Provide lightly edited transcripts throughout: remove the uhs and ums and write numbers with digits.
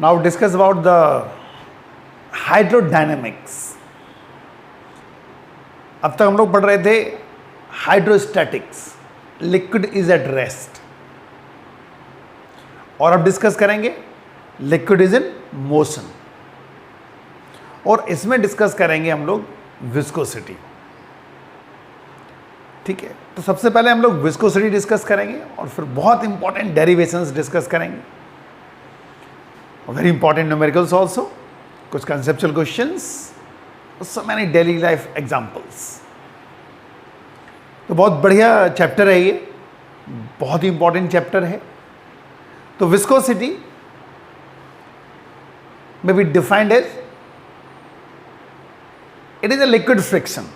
Now discuss about the hydrodynamics. अब तक हम लोग पढ़ रहे थे hydrostatics, liquid is at rest, और अब डिस्कस करेंगे लिक्विड इज इन मोशन, और इसमें डिस्कस करेंगे हम लोग विस्कोसिटी। ठीक है, तो सबसे पहले हम लोग विस्कोसिटी डिस्कस करेंगे और फिर बहुत इंपॉर्टेंट डेरिवेशंस डिस्कस करेंगे, वेरी इंपॉर्टेंट न्यूमेरिकल्स ऑल्सो, कुछ conceptual questions, so many daily life examples. तो बहुत बढ़िया चैप्टर है ये, बहुत ही इंपॉर्टेंट चैप्टर है। तो viscosity may be defined as it is a liquid friction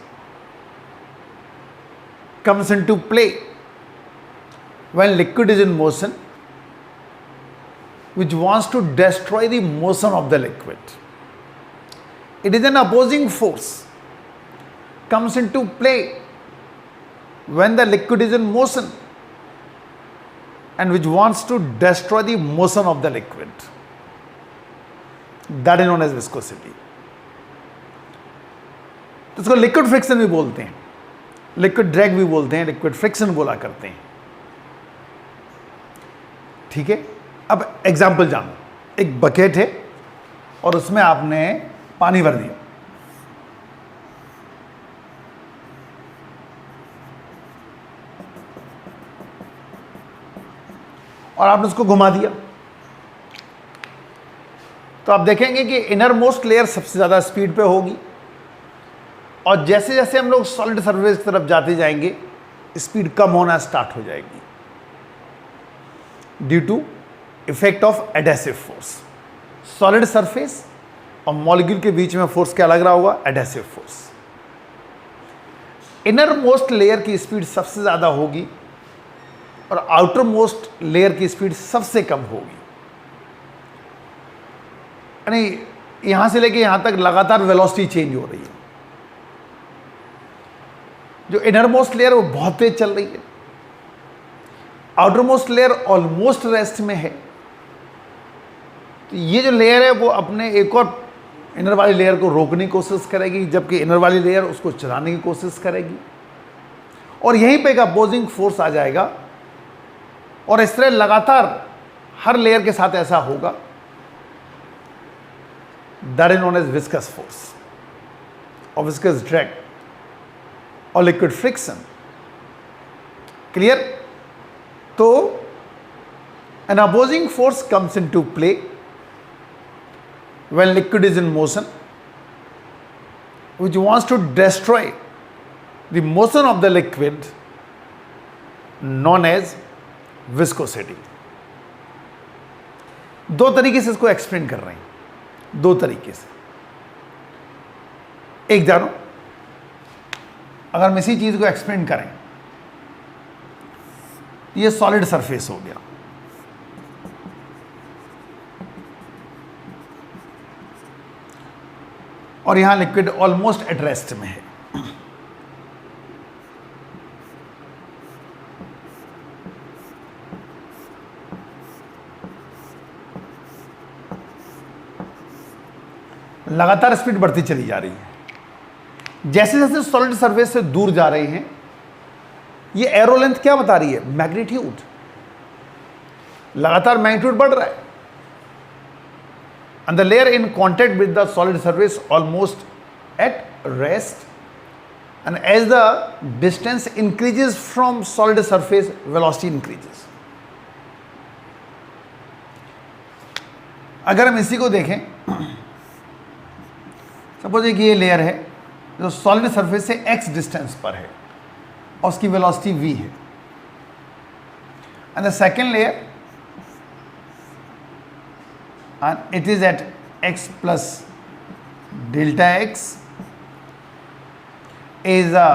comes into play when liquid is in motion which wants to destroy the motion of the liquid. It is an opposing force comes into play when the liquid is in motion and which wants to destroy the motion of the liquid. That is known as viscosity. तो इसको liquid friction भी बोलते हैं, liquid drag भी बोलते हैं, liquid friction बोला करते हैं। ठीक है, अब एग्जाम्पल जानो। एक बकेट है और उसमें आपने पानी भर दिया, और आपने उसको घुमा दिया, तो आप देखेंगे कि इनर मोस्ट लेयर सबसे ज़्यादा स्पीड पे होगी, और जैसे जैसे हम लोग सॉलिड सरफेस की तरफ जाते जाएंगे स्पीड कम होना स्टार्ट हो जाएगी due to effect of adhesive force. Solid surface और मॉलिक्यूल के बीच में फोर्स क्या लग रहा होगा? Adhesive force. Inner most layer की स्पीड सबसे ज़्यादा होगी और आउटर मोस्ट लेयर की स्पीड सबसे कम होगी। यानी यहां से लेके यहां तक लगातार वेलोसिटी चेंज हो रही है। जो इनर मोस्ट लेयर वो बहुत तेज चल रही है, outer most layer almost rest में है। तो ये जो लेयर है वो अपने एक और इनर वाली लेयर को रोकने की कोशिश करेगी, जबकि इनर वाली लेयर उसको चलाने की कोशिश करेगी, और यहीं पे एक अपोजिंग फोर्स आ जाएगा, और इस तरह लगातार हर लेयर के साथ ऐसा होगा। That is known as viscous force or viscous drag or liquid friction. Clear? So an opposing force comes into play when liquid is in motion which wants to destroy the motion of the liquid known as viscosity. दो तरीके से इसको explain कर रहे हैं, दो तरीके से। एक जानो, अगर हम इसी चीज को एक्सप्लेन करें, ये सॉलिड सरफेस हो गया, और यहां लिक्विड ऑलमोस्ट एट रेस्ट में है। लगातार स्पीड बढ़ती चली जा रही है। जैसे जैसे सॉलिड सरफेस से दूर जा रहे हैं, ये एरो लेंथ क्या बता रही है? मैग्नीट्यूड। लगातार मैग्नीट्यूड बढ़ रहा है, and the layer in contact with the solid surface almost at rest, and as the distance increases from solid surface velocity increases. अगर हम इसी को देखें, सपोज एक ये लेयर है जो सॉलिड सरफेस से x डिस्टेंस पर है और उसकी वेलोसिटी v है, and the second layer and it is at x plus delta x is a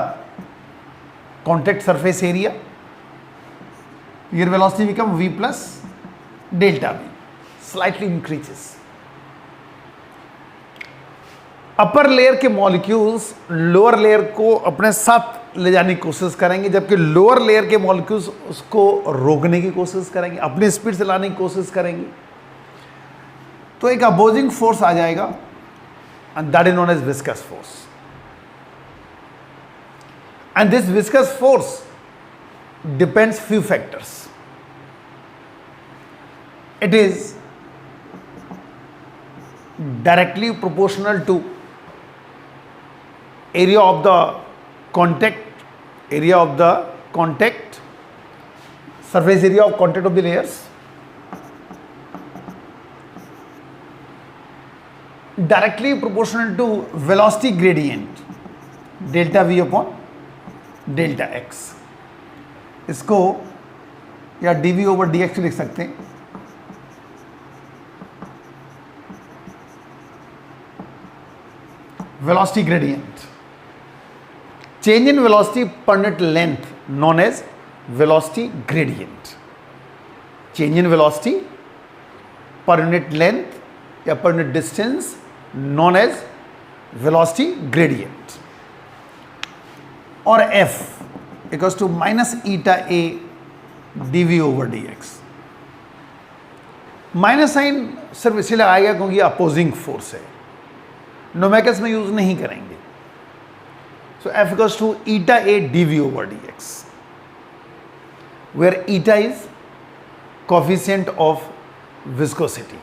contact surface area. Your velocity become v plus delta v, slightly increases. Upper layer के molecules lower layer को अपने साथ ले जाने की कोशिश करेंगे, जबकि लोअर लेयर के मॉलिक्यूल्स उसको रोकने की कोशिश करेंगे, अपनी स्पीड से लाने की कोशिश करेंगे। तो एक अपोजिंग फोर्स आ जाएगा and that is known as viscous force. And this viscous force depends few factors. It is directly proportional to area of the contact, surface area of contact of the layers, directly proportional to velocity gradient delta v upon delta x। इसको या dv over dx लिख सकते हैं। velocity gradient, change in velocity per unit length known as velocity gradient, change in velocity per unit length या per unit distance known as velocity gradient। और f equals to minus eta a dv over dx। Minus sign सिर्फ इसलिए लगाया गया क्योंकि opposing force है, numericals में use नहीं करेंगे। So F equals to eta A DV over D X, where eta is coefficient of viscosity.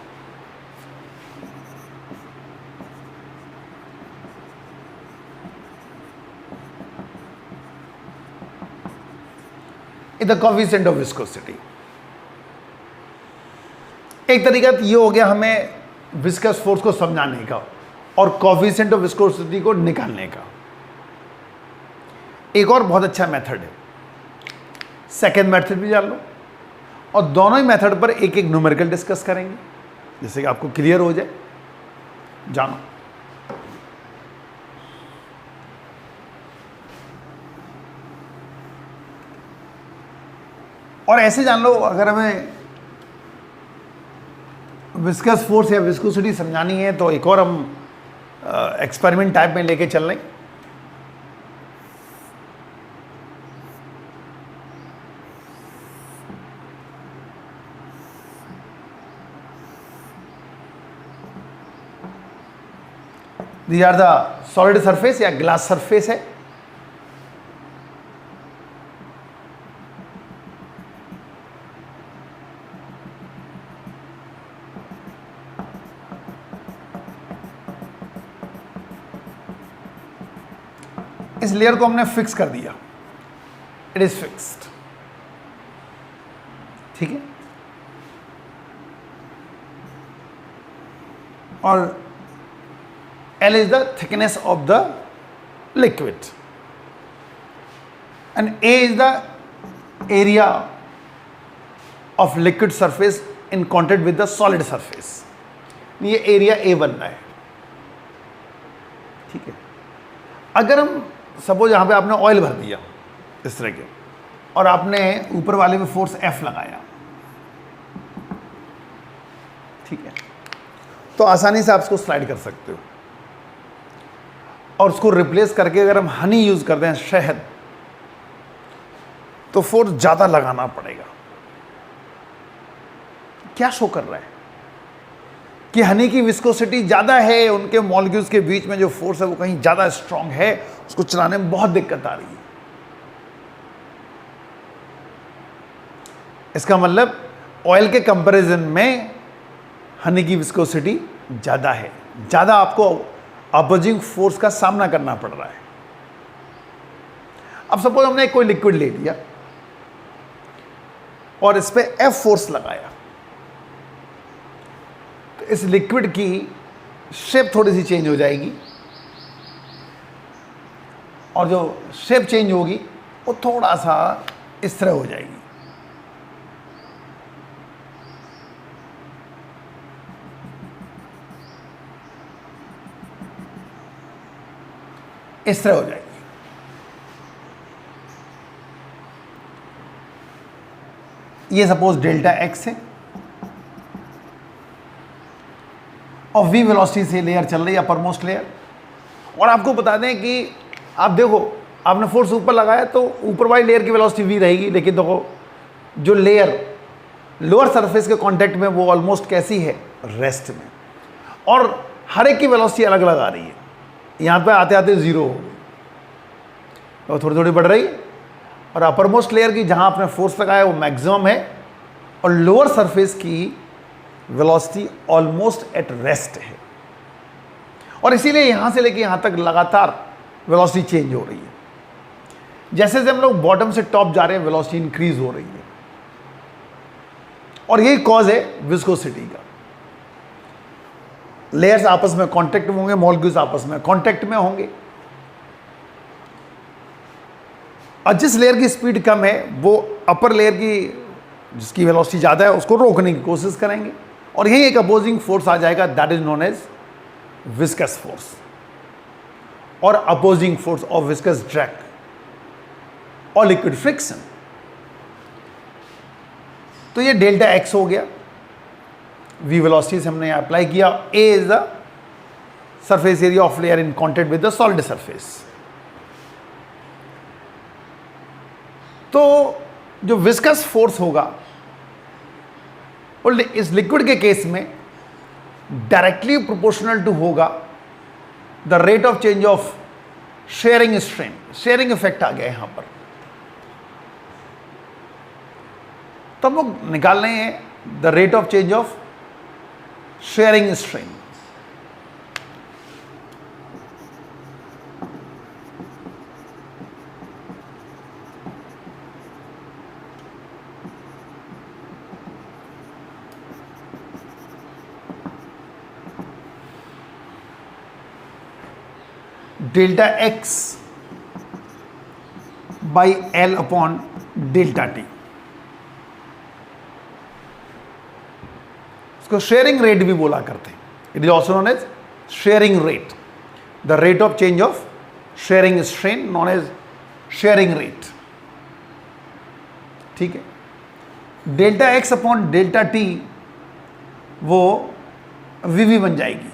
The coefficient of viscosity. एक तरीका तो ये हो गया हमें विस्कस फोर्स को समझाने का और कोफिशिएंट ऑफ विस्कोसिटी को निकालने का। एक और बहुत अच्छा मेथड है, सेकेंड मेथड भी जान लो, और दोनों ही मेथड पर एक एक न्यूमेरिकल डिस्कस करेंगे जिससे कि आपको क्लियर हो जाए। जानो, और ऐसे जान लो, अगर हमें विस्कस फोर्स या विस्कोसिटी समझानी है तो एक और हम एक्सपेरिमेंट टाइप में लेके चल रहे हैं। These are the solid surface या ग्लास सरफेस है। इस लेयर को हमने फिक्स कर दिया, इट इज फिक्स्ड, ठीक है। और L is the thickness of the liquid and A is the area of liquid surface in contact with the solid surface। ये एरिया A बन रहा है, ठीक है। अगर हम सपोज यहाँ पे आपने ऑयल भर दिया इस तरह के, और आपने ऊपर वाले में फोर्स F लगाया, ठीक है, तो आसानी से आप इसको स्लाइड कर सकते हो। और उसको रिप्लेस करके अगर हम हनी यूज करते हैं, शहद, तो फोर्स ज्यादा लगाना पड़ेगा। क्या शो कर रहा है कि हनी की विस्कोसिटी ज्यादा है, उनके मॉलिक्यूल्स के बीच में जो फोर्स है वो कहीं ज्यादा स्ट्रांग है, उसको चलाने में बहुत दिक्कत आ रही है। इसका मतलब ऑयल के कंपैरिजन में हनी की विस्कोसिटी ज्यादा है, ज्यादा आपको अपोजिंग फोर्स का सामना करना पड़ रहा है। अब सपोज हमने कोई लिक्विड ले लिया और इस पे F फोर्स लगाया, तो इस लिक्विड की शेप थोड़ी सी चेंज हो जाएगी, और जो शेप चेंज होगी वो थोड़ा सा इस तरह हो जाएगी। इस तरह हो जाएगी। ये सपोज डेल्टा एक्स है और वी वेलोसिटी से लेयर चल रही है, अपर मोस्ट लेयर। और आपको बता दें कि आप देखो, आपने फोर्स ऊपर लगाया तो ऊपर वाली लेयर की वेलोसिटी वी रहेगी, लेकिन देखो जो लेयर लोअर सरफेस के कांटेक्ट में वो ऑलमोस्ट कैसी है, रेस्ट में। और हर एक की वेलोसिटी अलग अलग आ रही है। यहाँ पे आते आते 0 हो गई और थोड़ी थोड़ी बढ़ रही है, और अपर मोस्ट लेयर की जहाँ आपने फोर्स लगाया वो मैक्सिमम है, और लोअर सरफेस की वेलोसिटी ऑलमोस्ट एट रेस्ट है, और इसीलिए यहाँ से लेके यहाँ तक लगातार वेलोसिटी चेंज हो रही है। जैसे जैसे हम लोग बॉटम से टॉप जा रहे हैं वेलोसिटी इंक्रीज हो रही है, और यही कॉज है विस्कोसिटी का। लेयर्स आपस में कांटेक्ट में होंगे, मॉलिक्यूल्स आपस में कांटेक्ट में होंगे, और जिस लेयर की स्पीड कम है वो अपर लेयर की जिसकी वेलोसिटी ज़्यादा है उसको रोकने की कोशिश करेंगे, और यही एक अपोजिंग फोर्स आ जाएगा, that is known as viscous force और opposing force of viscous drag और लिक्विड फ्रिक्शन। तो ये डेल्टा एक्स हो गया, वी वेलोसिटी से हमने अप्लाई किया। A is the surface area of layer in contact with the solid surface. तो जो विस्कस फोर्स होगा वो इस लिक्विड के केस में डायरेक्टली प्रोपोर्शनल टू होगा the rate of change of shearing strain. Shearing effect आ गया यहां पर, तो हम लोग निकाल रहे हैं the rate of change of shearing strain. Delta X by L upon delta T, इसको शेयरिंग रेट भी बोला करते हैं। It is also known as shearing rate, the rate of change of shearing strain known as shearing rate. ठीक है, delta x upon delta T वो V बन जाएगी,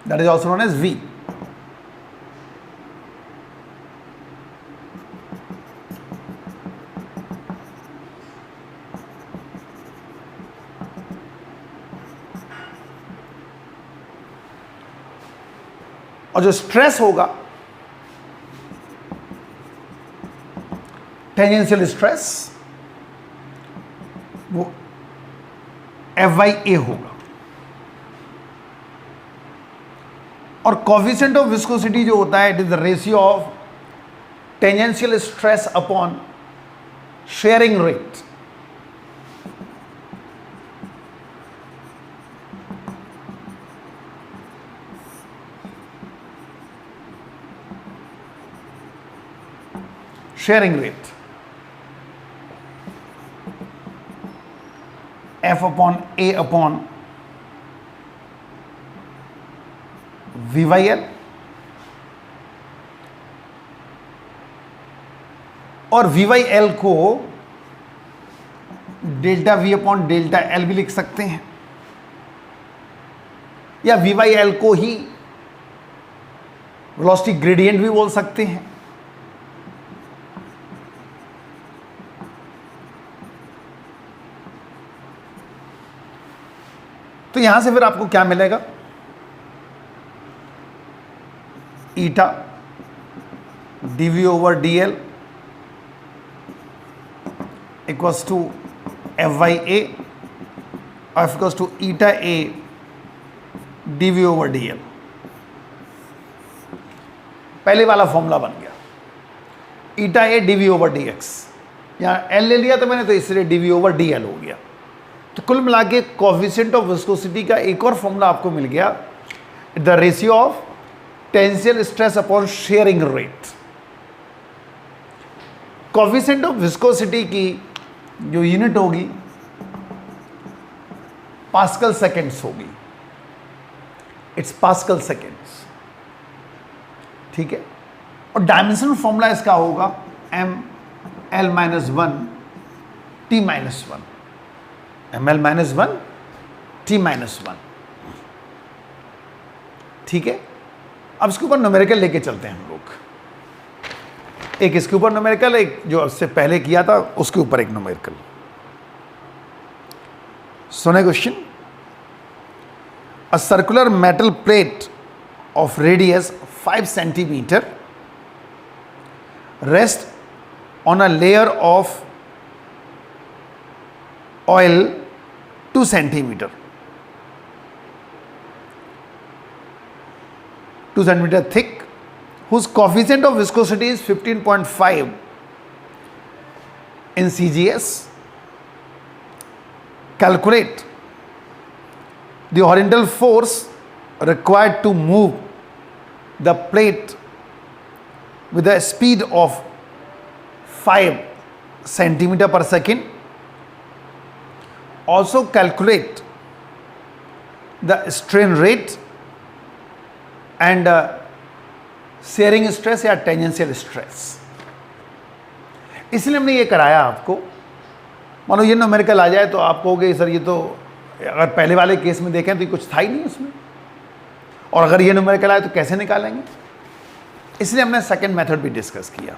that is also known as V. और जो स्ट्रेस होगा tangential stress वो F/A होगा, और कोफिशिएंट ऑफ विस्कोसिटी जो होता है it is the ratio of tangential stress upon shearing rate. Sharing rate F upon A upon V/L, और V/L को delta V upon delta L भी लिख सकते हैं, या V/L को ही वेलोसिटी ग्रेडियंट भी बोल सकते हैं। तो यहां से फिर आपको क्या मिलेगा, ईटा dV/dL इक्वल्स टू F/A और equals to eta A dV/dL। पहले वाला फॉर्मूला बन गया, ईटा A dV/dx, यहाँ L ले लिया था मैंने तो इसलिए dV/dL हो गया। तो कुल मिला के कोफिशिएंट ऑफ विस्कोसिटी का एक और फॉर्मूला आपको मिल गया, the ratio of tensile stress upon shearing rate. Coefficient of viscosity की जो यूनिट होगी पास्कल सेकेंड्स होगी, इट्स पास्कल सेकेंड्स। ठीक है, और डायमेंशनल फॉर्मूला इसका होगा ml-1 t-1, ml-1 t-1। ठीक है, अब इसके ऊपर न्यूमेरिकल लेके चलते हैं हम लोग। एक इसके ऊपर न्यूमेरिकल, एक जो उससे पहले किया था उसके ऊपर एक न्यूमेरिकल। सुने question, a circular metal plate of radius 5 centimeter rests on a layer of oil 2 centimeter 2 centimeter thick, whose coefficient of viscosity is 15.5 in CGS. Calculate the horizontal force required to move the plate with a speed of 5 centimeter per second. Also calculate the strain rate and sharing stress या tangential stress. इसलिए हमने ये कराया आपको. मान लो ये numerical आ जाए तो आप कहोगे सर ये तो, अगर पहले वाले केस में देखें तो कुछ था ही नहीं उसमें, और अगर ये न्यूमेरिकल आए तो कैसे निकालेंगे. इसलिए हमने सेकंड मेथड भी डिस्कस किया.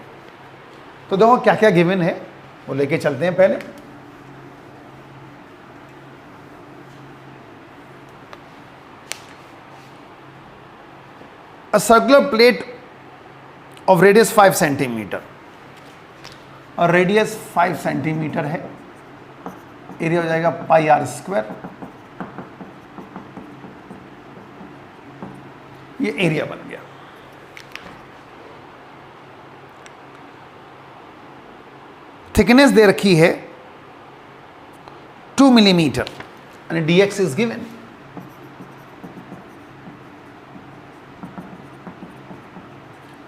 तो देखो क्या क्या गिवन है वो लेके चलते हैं. पहले a circular plate of radius 5 centimeter, और रेडियस 5 सेंटीमीटर है. एरिया हो जाएगा पाई आर स्क्वायर. ये एरिया बन गया. थिकनेस दे रखी है 2 millimetre and dx is given.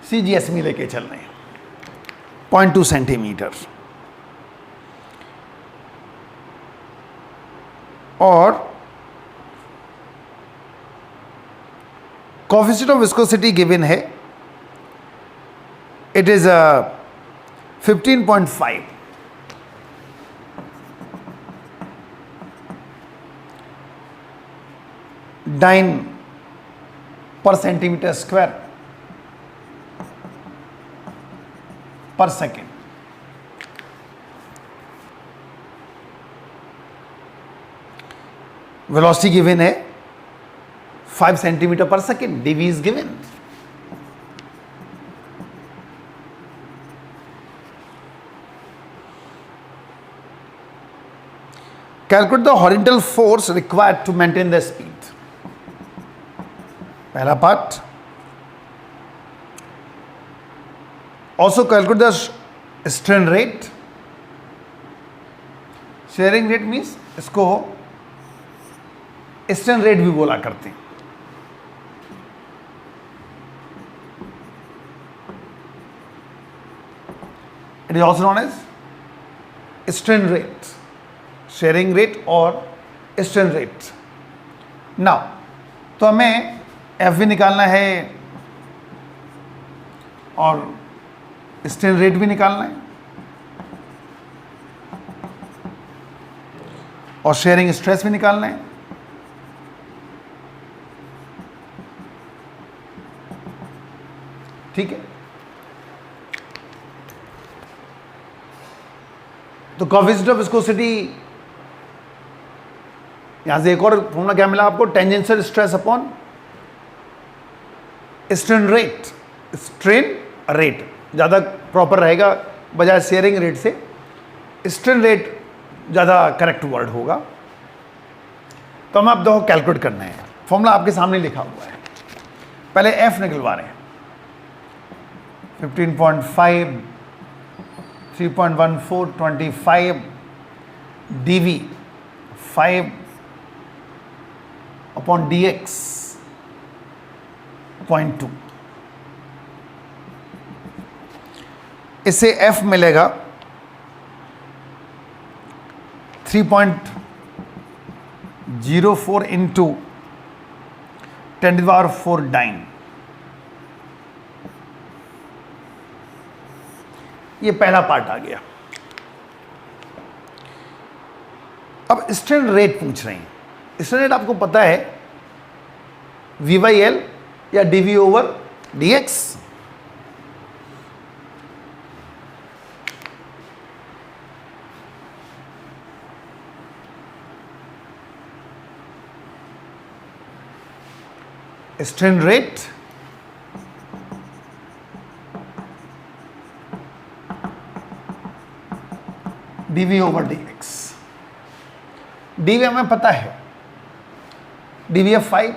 CGS में लेके चल रहे हैं 0.2 सेंटीमीटर. और कोएफिशिएंट ऑफ विस्कोसिटी गिवन है, it is 15.5. Dyne per centimetre square per second. Velocity given है 5 centimetre per second. DV is given. Calculate the horizontal force required to maintain the speed. पहला part. Also calculate the strain rate. Shearing rate means इसको strain rate भी बोला करते हैं. It is also known as strain rate, shearing rate और strain rate. Now, तो हमें F भी निकालना है और स्ट्रेन रेट भी निकालना है और शेयरिंग स्ट्रेस भी निकालना है. ठीक है. तो कोएफिशिएंट ऑफ विस्कोसिटी, यहां से एक और फॉर्मूला क्या मिला आपको, tangential stress upon strain rate. Strain rate ज़्यादा प्रॉपर रहेगा बजाय शेयरिंग रेट से. स्ट्रेन रेट ज़्यादा करेक्ट वर्ड होगा. तो हम आप दो कैलकुलेट करना है. फॉर्मूला आपके सामने लिखा हुआ है. पहले एफ निकलवा रहे हैं. 15.5, 3.14, 25 dV 5 अपॉन dx 0.2. इससे F मिलेगा 3.04 इंटू 10⁴ डाइन. ये पहला पार्ट आ गया. अब स्ट्रेन रेट पूछ रहे हैं. स्ट्रेन रेट आपको पता है V/L या dV/dx. Strain rate dv over dx। dv हमें पता है, dv है 5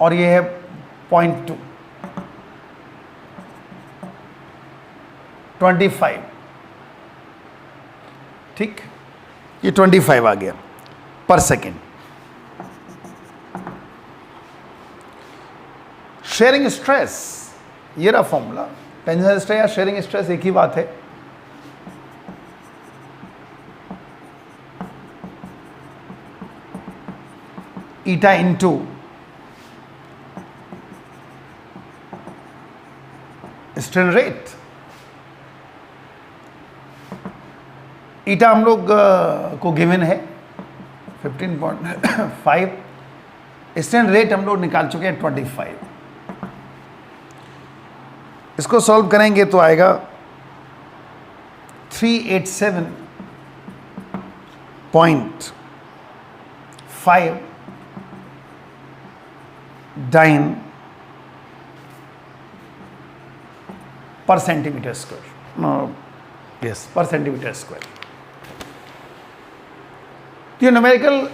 और ये है 0.2, 25, ठीक, ये 25 आ गया पर सेकेंड। शेयरिंग स्ट्रेस, ये रहा फॉर्मूला। टेंशन स्ट्रेस या शेयरिंग स्ट्रेस एक ही बात है। Eta into strain rate. Eta हम लोग को गिवन है 15.5, स्ट्रेन रेट हम लोग निकाल चुके हैं 25। इसको सॉल्व करेंगे तो आएगा 387.5 dine per centimetre square, yes, पर सेंटीमीटर स्क्वायर। ये न्यूमेरिकल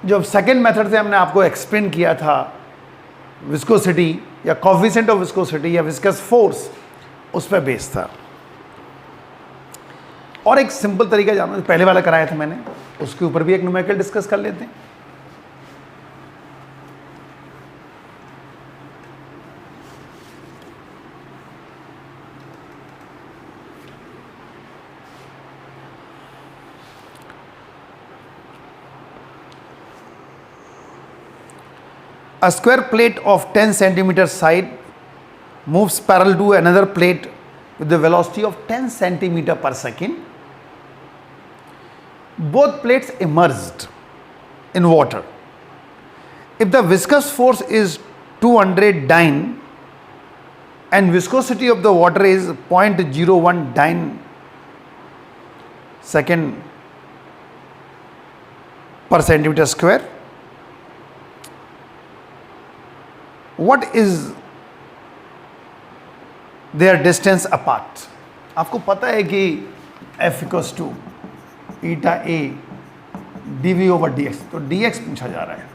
जो सेकेंड मेथड से हमने आपको एक्सप्लेन किया था, विस्कोसिटी या कोफिशिएंट ऑफ विस्कोसिटी या विस्कस फोर्स, उस पर बेस था। और एक सिंपल तरीका जानना, पहले वाला कराया था मैंने, उसके ऊपर भी एक न्यूमेरिकल डिस्कस कर लेते हैं। A square plate of 10 centimeter side moves parallel to another plate with the velocity of 10 centimeter per second. Both plates immersed in water. If the viscous force is 200 dyne and viscosity of the water is 0.01 dyne second per centimeter square, what is their distance apart? आपको पता है कि F equals to eta A dv over dx, तो dx पूछा जा रहा है।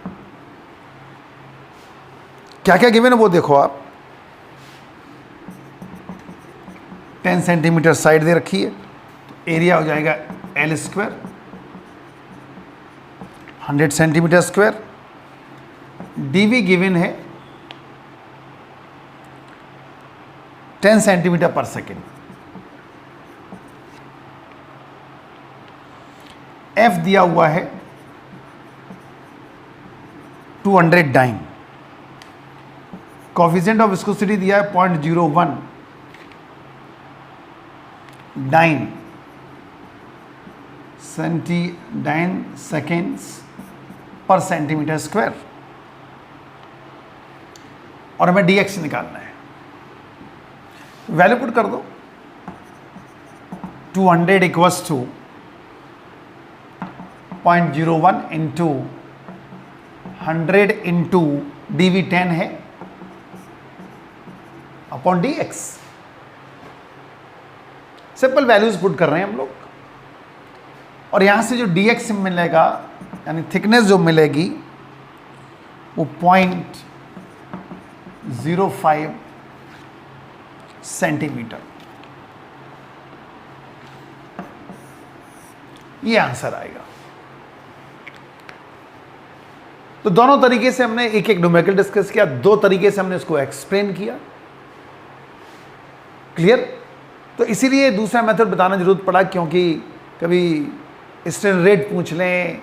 क्या क्या गिवन है वो देखो आप। 10 सेंटीमीटर साइड दे रखी है, तो एरिया हो जाएगा L square 100 centimetre square. dv given है 10 सेंटीमीटर पर सेकेंड। F दिया हुआ है 200 डाइन। कोफिशिएंट ऑफ विस्कोसिटी दिया है 0.01 डाइन सेकेंड्स पर सेंटीमीटर स्क्वायर, और हमें dx निकालना है। वैल्यू पुट कर दो, 200 equals to 0.01 into 100 into dv 10 है upon dx। Simple values put कर रहे हैं हम लोग, और यहां से जो dx मिलेगा यानी थिकनेस जो मिलेगी वो 0.05 सेंटीमीटर, ये आंसर आएगा। तो दोनों तरीके से हमने एक एक न्यूमेरिकल डिस्कस किया, दो तरीके से हमने इसको एक्सप्लेन किया। क्लियर? तो इसीलिए दूसरा मेथड बताना जरूरत पड़ा, क्योंकि कभी स्ट्रेन रेट पूछ लें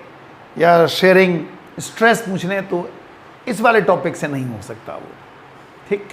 या शेयरिंग स्ट्रेस पूछ लें तो इस वाले टॉपिक से नहीं हो सकता वो, ठीक।